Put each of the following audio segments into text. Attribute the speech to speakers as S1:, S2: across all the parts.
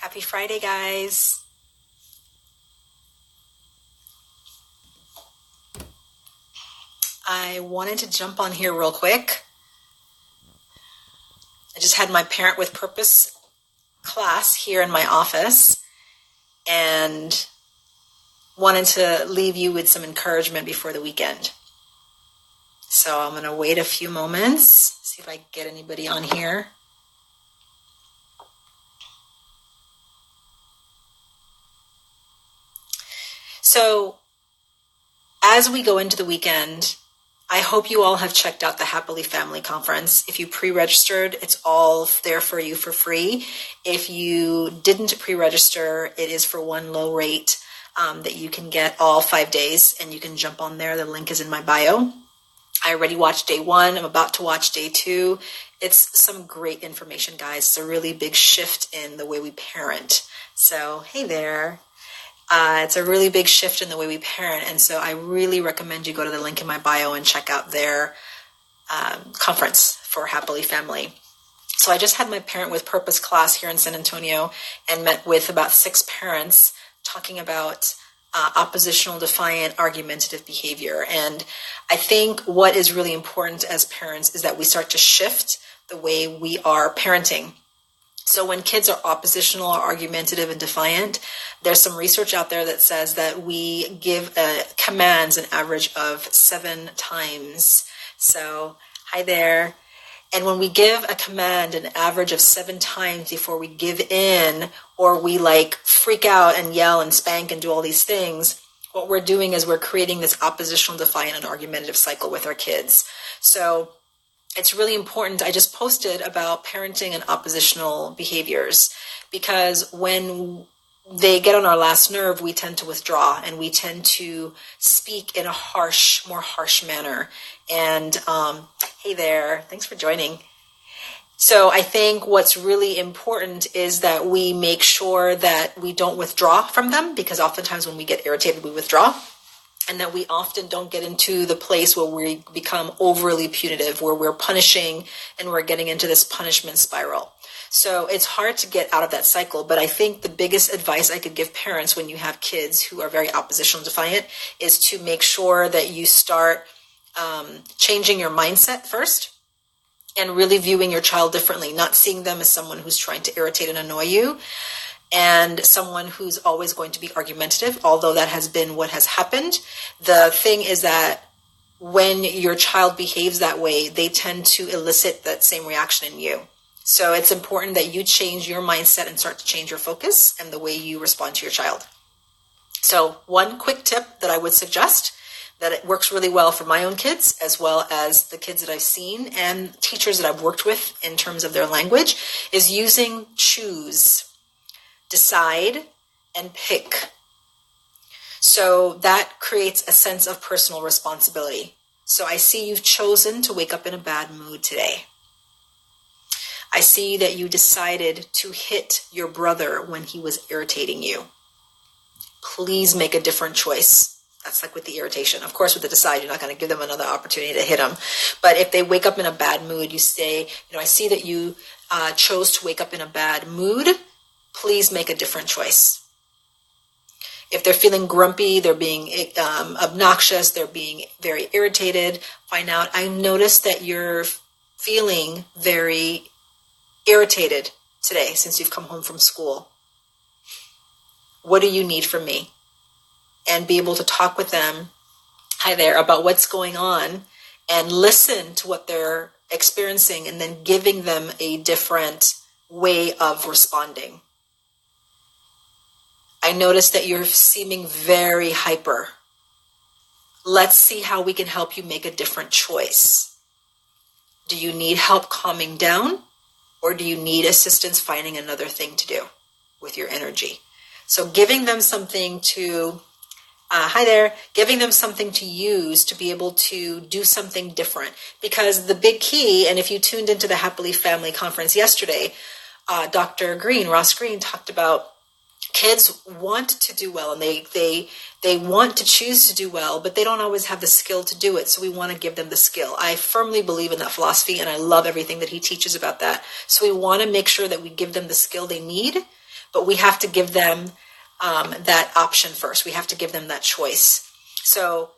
S1: Happy Friday, guys. I wanted to jump on here real quick. I just had my Parent with Purpose class here in my office and wanted to leave you with some encouragement before the weekend. So I'm going to wait a few moments, see if I can get anybody on here. So as we go into the weekend, I hope you all have checked out the Happily Family Conference. If you pre-registered, it's all there for you for free. If you didn't pre-register, it is for one low rate that you can get all 5 days, and you can jump on there. The link is in my bio. I already watched day 1. I'm about to watch day 2. It's some great information, guys. It's a really big shift in the way we parent. So, hey there. It's a really big shift in the way we parent, and so I really recommend you go to the link in my bio and check out their conference for Happily Family. So I just had my Parent with Purpose class here in San Antonio and met with about 6 parents talking about oppositional, defiant, argumentative behavior. And I think what is really important as parents is that we start to shift the way we are parenting. So when kids are oppositional or argumentative and defiant, there's some research out there that says that we give commands an average of 7 times. So, hi there. And when we give a command an average of 7 times before we give in, or we freak out and yell and spank and do all these things, what we're doing is we're creating this oppositional, defiant, and argumentative cycle with our kids. So it's really important. I just posted about parenting and oppositional behaviors, because when they get on our last nerve, we tend to withdraw and we tend to speak in a more harsh manner. And hey there, thanks for joining. So I think what's really important is that we make sure that we don't withdraw from them, because oftentimes when we get irritated, we withdraw. And that we often don't get into the place where we become overly punitive, where we're punishing and we're getting into this punishment spiral. So it's hard to get out of that cycle. But I think the biggest advice I could give parents when you have kids who are very oppositional and defiant is to make sure that you start changing your mindset first and really viewing your child differently, not seeing them as someone who's trying to irritate and annoy you, and someone who's always going to be argumentative, although that has been what has happened. The thing is that when your child behaves that way, they tend to elicit that same reaction in you. So it's important that you change your mindset and start to change your focus and the way you respond to your child. So one quick tip that I would suggest, that it works really well for my own kids, as well as the kids that I've seen and teachers that I've worked with in terms of their language, is using choose. Decide and pick. So that creates a sense of personal responsibility. So I see you've chosen to wake up in a bad mood today. I see that you decided to hit your brother when he was irritating you. Please make a different choice. That's like with the irritation. Of course, with the decide, you're not going to give them another opportunity to hit them. But if they wake up in a bad mood, you say, I see that you chose to wake up in a bad mood. Please make a different choice. If they're feeling grumpy, they're being obnoxious, they're being very irritated, find out, I noticed that you're feeling very irritated today since you've come home from school. What do you need from me? And be able to talk with them, hi there, about what's going on, and listen to what they're experiencing, and then giving them a different way of responding. I noticed that you're seeming very hyper. Let's see how we can help you make a different choice. Do you need help calming down, or do you need assistance finding another thing to do with your energy? So giving them something to, giving them something to use to be able to do something different. Because the big key, and if you tuned into the Happily Family Conference yesterday, Dr. Ross Green talked about kids want to do well, and they want to choose to do well, but they don't always have the skill to do it. So we want to give them the skill. I firmly believe in that philosophy, and I love everything that he teaches about that. So we want to make sure that we give them the skill they need, but we have to give them that option first. We have to give them that choice. So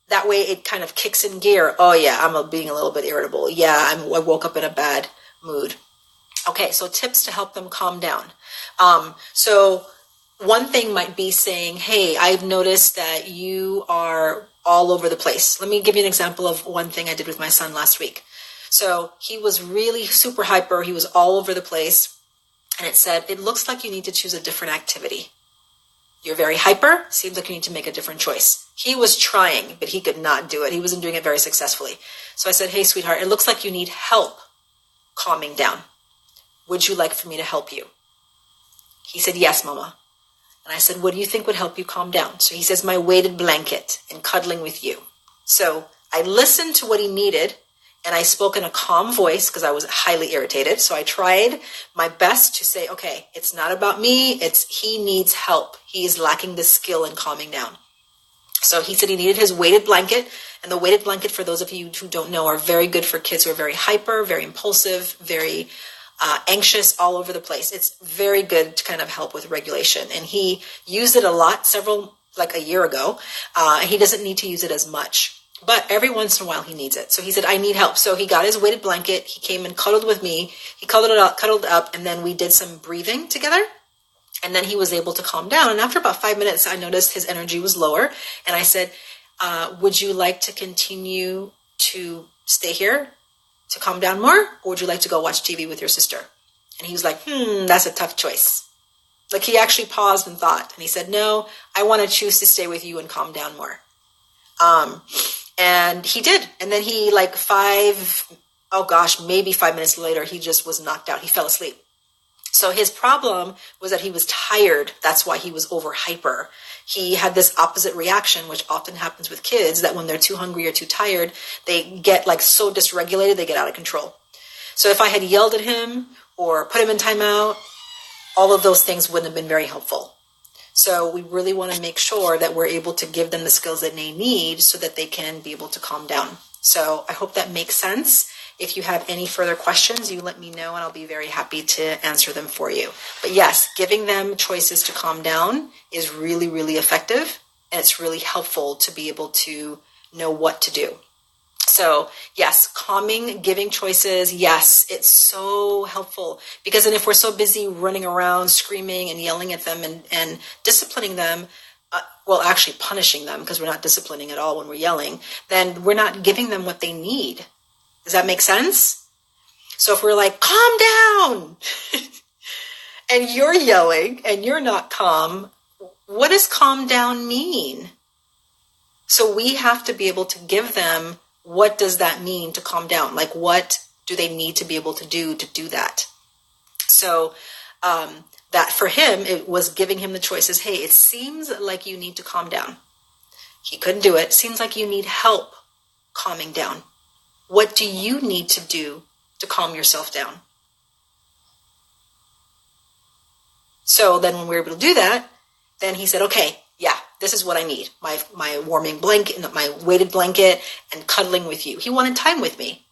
S1: that way it kind of kicks in gear. Oh yeah, I'm being a little bit irritable. Yeah, I woke up in a bad mood. Okay, so tips to help them calm down. So one thing might be saying, hey, I've noticed that you are all over the place. Let me give you an example of one thing I did with my son last week. So he was really super hyper. He was all over the place. And it said, it looks like you need to choose a different activity. You're very hyper. Seems like you need to make a different choice. He was trying, but he could not do it. He wasn't doing it very successfully. So I said, hey, sweetheart, it looks like you need help calming down. Would you like for me to help you? He said, yes, Mama. And I said, what do you think would help you calm down? So he says, my weighted blanket and cuddling with you. So I listened to what he needed, and I spoke in a calm voice because I was highly irritated. So I tried my best to say, okay, it's not about me. He needs help. He is lacking the skill in calming down. So he said he needed his weighted blanket. And the weighted blanket, for those of you who don't know, are very good for kids who are very hyper, very impulsive, very anxious, all over the place. It's very good to kind of help with regulation. And he used it a lot, like a year ago. He doesn't need to use it as much. But every once in a while he needs it. So he said, I need help. So he got his weighted blanket. He came and cuddled with me. He cuddled up, and then we did some breathing together. And then he was able to calm down. And after about 5 minutes, I noticed his energy was lower. And I said, would you like to continue to stay here to calm down more? Or would you like to go watch TV with your sister? And he was like, that's a tough choice. Like, he actually paused and thought. And he said, no, I want to choose to stay with you and calm down more. And he did. And then he maybe 5 minutes later, he just was knocked out. He fell asleep. So his problem was that he was tired. That's why he was over hyper. He had this opposite reaction, which often happens with kids, that when they're too hungry or too tired, they get like so dysregulated, they get out of control. So if I had yelled at him or put him in timeout, all of those things wouldn't have been very helpful. So we really want to make sure that we're able to give them the skills that they need so that they can be able to calm down. So I hope that makes sense. If you have any further questions, you let me know and I'll be very happy to answer them for you. But yes, giving them choices to calm down is really, really effective. And it's really helpful to be able to know what to do. So yes, calming, giving choices, yes, it's so helpful. Because then if we're so busy running around, screaming and yelling at them and disciplining them, actually punishing them, because we're not disciplining at all when we're yelling, then we're not giving them what they need. Does that make sense? So if we're like, calm down, and you're yelling and you're not calm, what does calm down mean? So we have to be able to give them, what does that mean to calm down? Like, what do they need to be able to do that? So that for him, it was giving him the choices. Hey, it seems like you need to calm down. He couldn't do it. Seems like you need help calming down. What do you need to do to calm yourself down? So then when we were able to do that, then he said, okay, yeah, this is what I need. My warming blanket, my weighted blanket, and cuddling with you. He wanted time with me.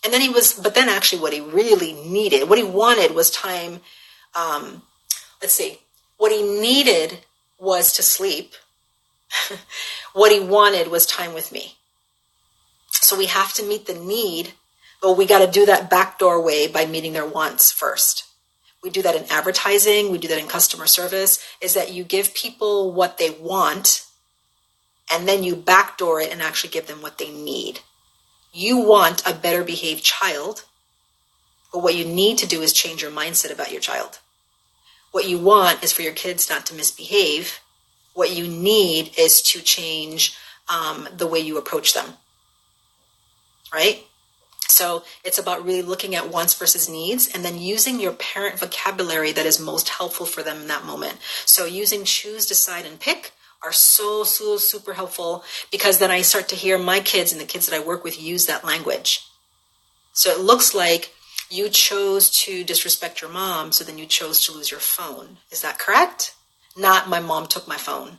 S1: And then but then actually what he really needed, what he wanted was time. What he needed was to sleep. What he wanted was time with me. So we have to meet the need, but we got to do that backdoor way by meeting their wants first. We do that in advertising. We do that in customer service, is that you give people what they want and then you backdoor it and actually give them what they need. You want a better behaved child, but what you need to do is change your mindset about your child. What you want is for your kids not to misbehave. What you need is to change the way you approach them. Right? So it's about really looking at wants versus needs and then using your parent vocabulary that is most helpful for them in that moment. So using choose, decide, and pick are so super helpful, because then I start to hear my kids and the kids that I work with use that language. So it looks like you chose to disrespect your mom, so then you chose to lose your phone. Is that correct? Not my mom took my phone.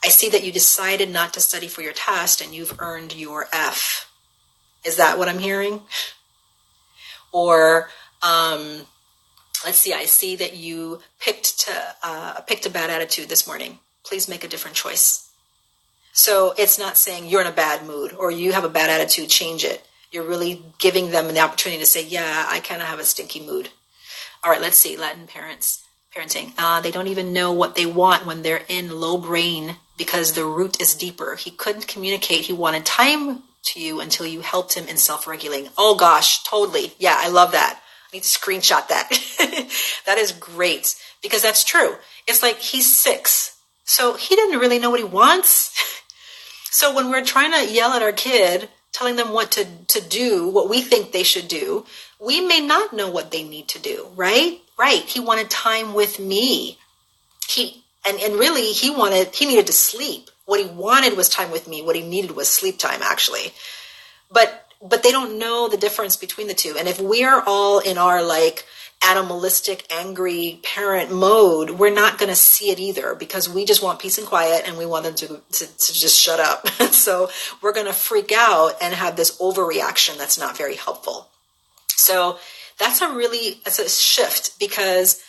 S1: I see that you decided not to study for your test and you've earned your F. Is that what I'm hearing? Or Let's see, I see that you picked a bad attitude this morning. Please make a different choice. So it's not saying you're in a bad mood or you have a bad attitude, change it. You're really giving them an opportunity to say, yeah, I kind of have a stinky mood. All right, let's see, Latin parenting. They don't even know what they want when they're in low brain because the root is deeper. He couldn't communicate. He wanted time to you until you helped him in self-regulating. Oh gosh, totally. Yeah, I love that. I need to screenshot that. That is great because that's true. It's like he's 6, so he didn't really know what he wants. So when we're trying to yell at our kid, telling them what to do, what we think they should do, we may not know what they need to do, right? Right. He wanted time with me. And really he needed to sleep. What he wanted was time with me. What he needed was sleep time, actually. But they don't know the difference between the two. And if we are all in our like animalistic, angry parent mode, we're not going to see it either because we just want peace and quiet and we want them to just shut up. So we're going to freak out and have this overreaction that's not very helpful. So that's a shift because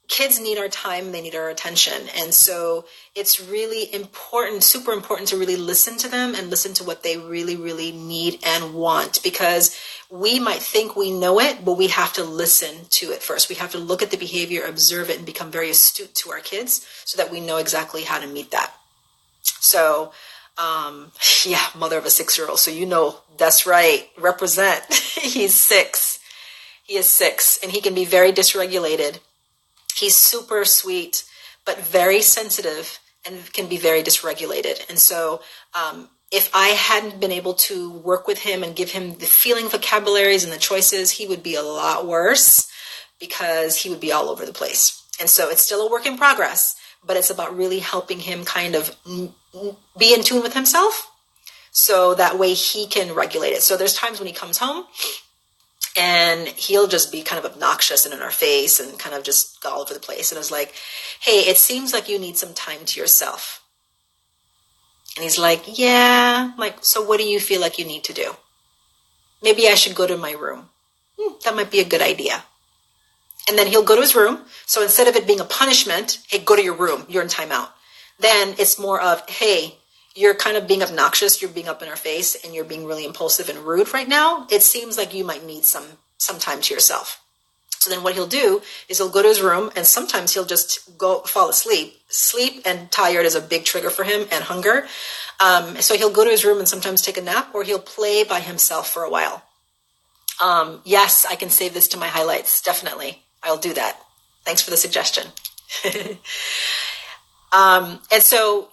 S1: kids need our time, they need our attention. And so it's really important, super important to really listen to them and listen to what they really, really need and want, because we might think we know it, but we have to listen to it first. We have to look at the behavior, observe it, and become very astute to our kids so that we know exactly how to meet that. So, mother of a 6-year-old. So, that's right. Represent. He's 6. He is 6 and he can be very dysregulated. He's super sweet, but very sensitive and can be very dysregulated. And so if I hadn't been able to work with him and give him the feeling vocabularies and the choices, he would be a lot worse because he would be all over the place. And so it's still a work in progress, but it's about really helping him kind of be in tune with himself so that way he can regulate it. So there's times when he comes home and he'll just be kind of obnoxious and in our face and kind of just go all over the place. And I was like, hey, it seems like you need some time to yourself. And he's like, yeah. I'm like, so what do you feel like you need to do? Maybe I should go to my room. That might be a good idea. And then he'll go to his room. So instead of it being a punishment, hey, go to your room, you're in timeout. Then it's more of, hey, you're kind of being obnoxious, you're being up in our face, and you're being really impulsive and rude right now. It seems like you might need some time to yourself. So then what he'll do is he'll go to his room, and sometimes he'll just go fall asleep. Sleep and tired is a big trigger for him, and hunger. So he'll go to his room and sometimes take a nap, or he'll play by himself for a while. Yes, I can save this to my highlights. Definitely. I'll do that. Thanks for the suggestion. And so,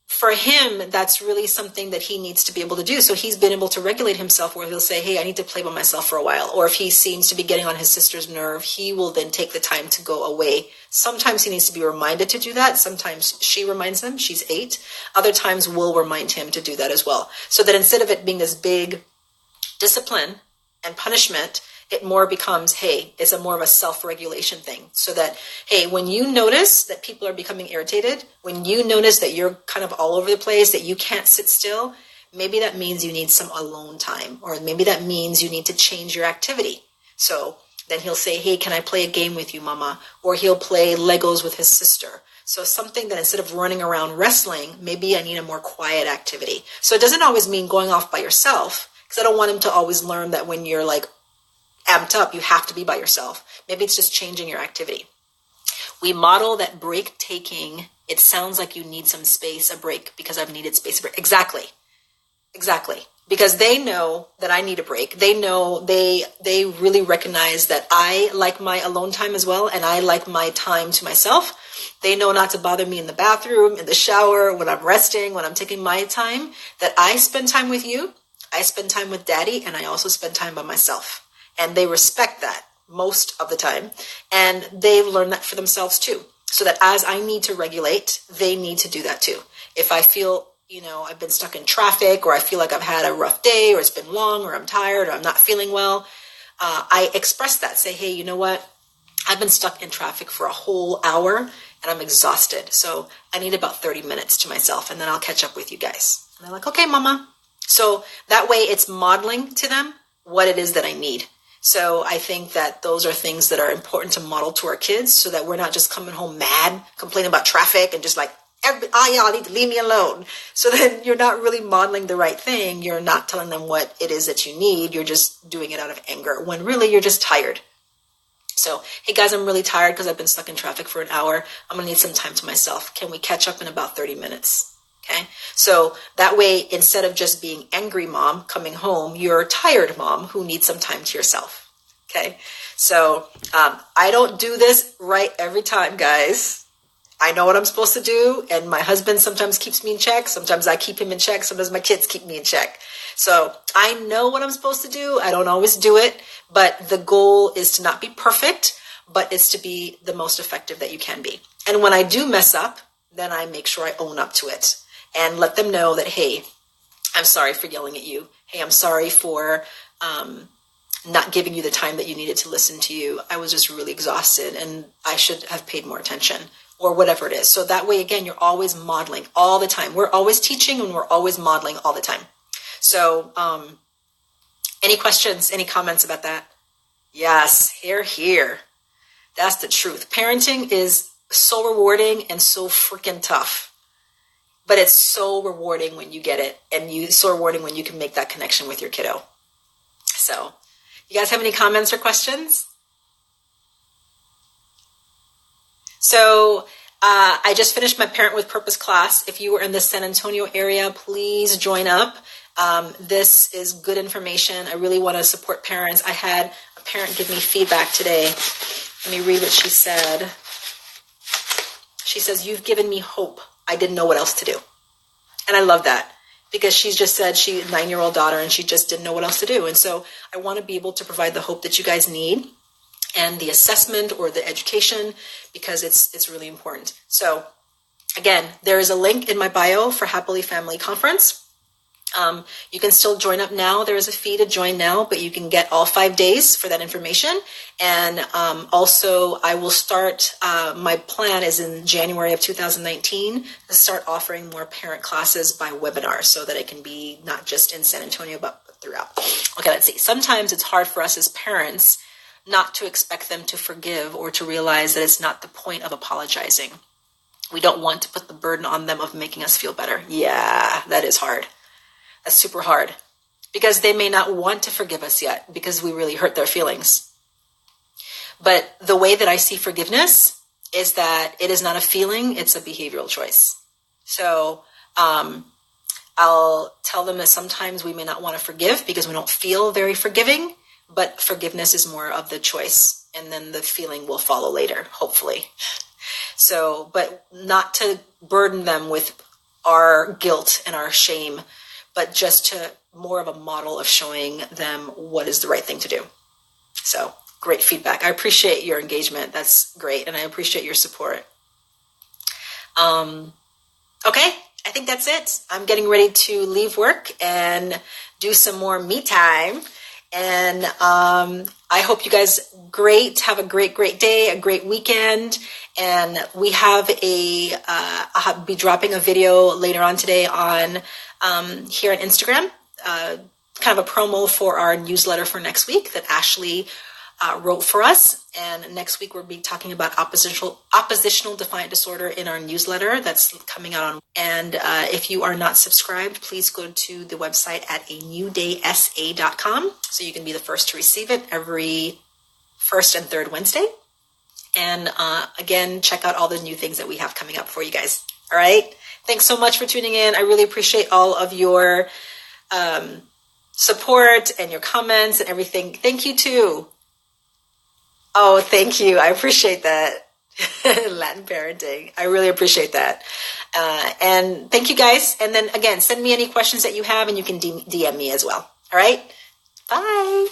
S1: for him, that's really something that he needs to be able to do. So he's been able to regulate himself where he'll say, hey, I need to play by myself for a while. Or if he seems to be getting on his sister's nerve, he will then take the time to go away. Sometimes he needs to be reminded to do that. Sometimes she reminds him. She's 8. Other times we'll remind him to do that as well. So that instead of it being this big discipline and punishment, it more becomes, hey, it's more of a self-regulation thing. So that, hey, when you notice that people are becoming irritated, when you notice that you're kind of all over the place, that you can't sit still, maybe that means you need some alone time, or maybe that means you need to change your activity. So then he'll say, hey, can I play a game with you, mama? Or he'll play Legos with his sister. So something that instead of running around wrestling, maybe I need a more quiet activity. So it doesn't always mean going off by yourself, because I don't want him to always learn that when you're like amped up, you have to be by yourself. Maybe it's just changing your activity. We model that break taking. It sounds like you need some space, a break, because I've needed space. Exactly. Because they know that I need a break. They know they really recognize that I like my alone time as well, and I like my time to myself. They know not to bother me in the bathroom, in the shower, when I'm resting, when I'm taking my time, that I spend time with you, I spend time with daddy, and I also spend time by myself. And they respect that most of the time. And they've learned that for themselves too. So that as I need to regulate, they need to do that too. If I feel, I've been stuck in traffic, or I feel like I've had a rough day, or it's been long, or I'm tired, or I'm not feeling well, I express that. Say, hey, you know what? I've been stuck in traffic for a whole hour and I'm exhausted. So I need about 30 minutes to myself, and then I'll catch up with you guys. And they're like, okay, mama. So that way it's modeling to them what it is that I need. So I think that those are things that are important to model to our kids so that we're not just coming home mad, complaining about traffic and just like, y'all need to leave me alone. So then you're not really modeling the right thing. You're not telling them what it is that you need. You're just doing it out of anger when really you're just tired. So, hey guys, I'm really tired because I've been stuck in traffic for an hour. I'm going to need some time to myself. Can we catch up in about 30 minutes? Okay. So that way, instead of just being angry mom coming home, you're tired mom who needs some time to yourself. Okay. So, I don't do this right every time, guys. I know what I'm supposed to do. And my husband sometimes keeps me in check. Sometimes I keep him in check. Sometimes my kids keep me in check. So I know what I'm supposed to do. I don't always do it, but the goal is to not be perfect, but it's to be the most effective that you can be. And when I do mess up, then I make sure I own up to it and let them know that, hey, I'm sorry for yelling at you. Hey, I'm sorry for not giving you the time that you needed to listen to you. I was just really exhausted and I should have paid more attention or whatever it is. So that way, again, you're always modeling all the time. We're always teaching and we're always modeling all the time. So any questions, any comments about that? Yes, here. That's the truth. Parenting is so rewarding and so freaking tough. But it's so rewarding when you get it. And so rewarding when you can make that connection with your kiddo. So, you guys have any comments or questions? So, I just finished my Parent with Purpose class. If you were in the San Antonio area, please join up. This is good information. I really want to support parents. I had a parent give me feedback today. Let me read what she said. She says, "You've given me hope. I didn't know what else to do." And I love that because she's just said she's a 9-year-old daughter and she just didn't know what else to do. And so I want to be able to provide the hope that you guys need and the assessment or the education because it's really important. So again, there is a link in my bio for Happily Family Conference. You can still join up now. There is a fee to join now, but you can get all 5 days for that information. And also, I will start, my plan is in January of 2019 to start offering more parent classes by webinar so that it can be not just in San Antonio, but throughout. Okay, let's see. Sometimes it's hard for us as parents not to expect them to forgive or to realize that it's not the point of apologizing. We don't want to put the burden on them of making us feel better. Yeah, that is hard. That's super hard because they may not want to forgive us yet because we really hurt their feelings. But the way that I see forgiveness is that it is not a feeling, it's a behavioral choice. So I'll tell them that sometimes we may not want to forgive because we don't feel very forgiving, but forgiveness is more of the choice and then the feeling will follow later, hopefully. So, but not to burden them with our guilt and our shame, but just to more of a model of showing them what is the right thing to do. So great feedback. I appreciate your engagement. That's great. And I appreciate your support. Okay, I think that's it. I'm getting ready to leave work and do some more me time. And I hope you guys have a great day, a great weekend. And we have I'll be dropping a video later on today on here on Instagram, kind of a promo for our newsletter for next week that Ashley wrote for us. And next week we'll be talking about oppositional defiant disorder in our newsletter that's coming out on. And if you are not subscribed, please go to the website at anewdaysa.com so you can be the first to receive it every first and third Wednesday. And again, check out all the new things that we have coming up for you guys. All right. Thanks so much for tuning in. I really appreciate all of your support and your comments and everything. Thank you too. Oh, thank you. I appreciate that. Latin parenting. I really appreciate that. And thank you guys. And then again, send me any questions that you have and you can DM me as well. All right. Bye.